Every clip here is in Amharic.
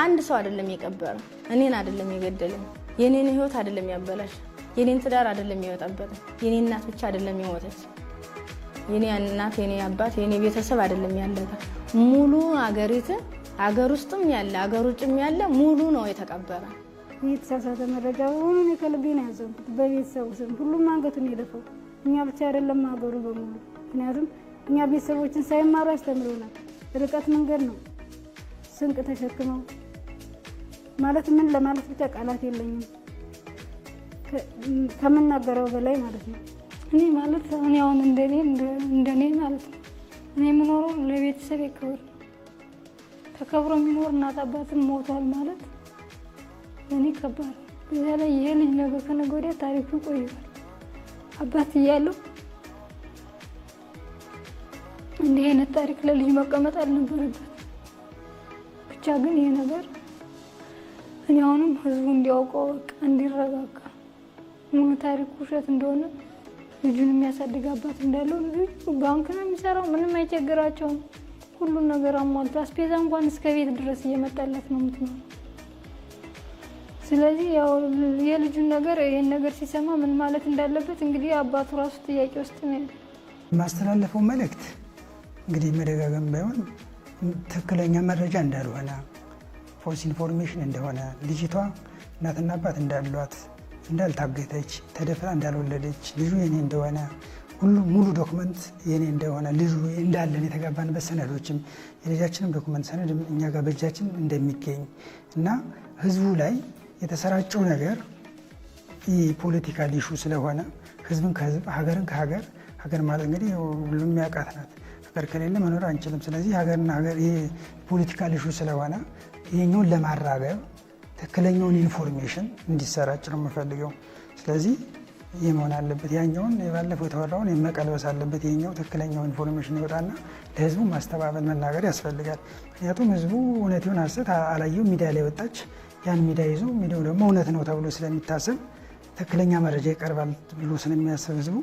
አንድ ሰው አይደለም የቀበረ እኔን አይደለም የገደለኝ የኔን ህይወት አይደለም ያበላሽ የኔን ትዳር አይደለም ያወጣበት የኔ እናት ብቻ አይደለም የሞተች የኔ እናት የኔ አባት የኔ ቤተሰብ አይደለም ያለታ ሙሉ አገር ውስጥም ያለ አገር ውጭም ያለ ሙሉ ነው የተቀበረ። የተሳሳተ መረጃ ሆኖ የከልቤን ያዘንኩት በቤተሰቡ ስም ሁሉም አንገቱን የደፈው እኛ ብቻ አይደለም አገሩ በሙሉ። ምክንያቱም እኛ ቤተሰቦችን ሳይማሩ አስተምረውናል። ርቀት መንገድ ነው ስንቅ ተሸክመው ማለት ምን ለማለት ብቻ ቃላት የለኝም ከመናገረው በላይ ማለት ነው። እኔ ማለት እኔ አሁን እንደኔ ማለት ነው እኔ የምኖረው ለቤተሰብ ክብር ተከብሮ የሚኖር እናት አባትም ሞቷል ማለት እኔ ከባድ በዛ ላይ ይሄ ልጅ ነገ ከነገ ወዲያ ታሪኩ ይቆያል። አባት እያለው እንዲህ አይነት ታሪክ ለልጅ መቀመጥ አልነበረበት። ብቻ ግን ይሄ ነገር እኔ አሁንም ህዝቡ እንዲያውቀው እንዲረጋጋ ሙሉ ታሪኩ ውሸት እንደሆነ ልጁን የሚያሳድግ አባት እንዳለው ባንክ ነው የሚሰራው ምንም አይቸግራቸውም። ሁሉን ነገር አሟልቶ አስፔዛ እንኳን እስከ ቤት ድረስ እየመጣለት ነው የምትኖረው። ስለዚህ ያው የልጁን ነገር ይሄን ነገር ሲሰማ ምን ማለት እንዳለበት እንግዲህ አባቱ ራሱ ጥያቄ ውስጥ ነው ያለው። ማስተላለፈው መልእክት እንግዲህ መደጋገም ባይሆን ትክክለኛ መረጃ እንዳልሆነ ፎልስ ኢንፎርሜሽን እንደሆነ ልጅቷ እናትና አባት እንዳሏት እንዳልታገተች ተደፍራ እንዳልወለደች ልጁ የኔ እንደሆነ ሁሉ ሙሉ ዶክመንት የኔ እንደሆነ ልጁ እንዳለን የተጋባንበት ሰነዶችም የልጃችንም ዶክመንት ሰነድ እኛ ጋር በእጃችን እንደሚገኝ እና ህዝቡ ላይ የተሰራጨው ነገር የፖለቲካል ኢሹ ስለሆነ ህዝብን ከህዝብ ሀገርን ከሀገር ሀገር ማለት እንግዲህ ሁሉም የሚያውቃት ናት። ሀገር ከሌለ መኖር አንችልም። ስለዚህ ሀገርና ሀገር የፖለቲካል ኢሹ ስለሆነ ይህኛውን ለማራገብ ትክክለኛውን ኢንፎርሜሽን እንዲሰራጭ ነው የምፈልገው። ስለዚህ ይህ መሆን አለበት። ያኛውን ባለፈው የተወራውን መቀልበስ አለበት። ይህኛው ትክክለኛው ኢንፎርሜሽን ይወጣና ለህዝቡ ማስተባበል መናገር ያስፈልጋል። ምክንያቱም ህዝቡ እውነት ይሁን ሐሰት አላየው ሚዲያ ላይ ወጣች። ያን ሚዲያ ይዞ ሚዲያው ደግሞ እውነት ነው ተብሎ ስለሚታሰብ ትክክለኛ መረጃ ይቀርባል ብሎ ስለሚያስብ ህዝቡ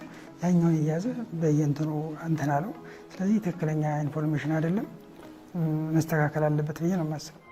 ያኛውን እያዘ በየእንትኑ እንትን አለው። ስለዚህ ትክክለኛ ኢንፎርሜሽን አይደለም፣ መስተካከል አለበት ብዬ ነው የማስበው።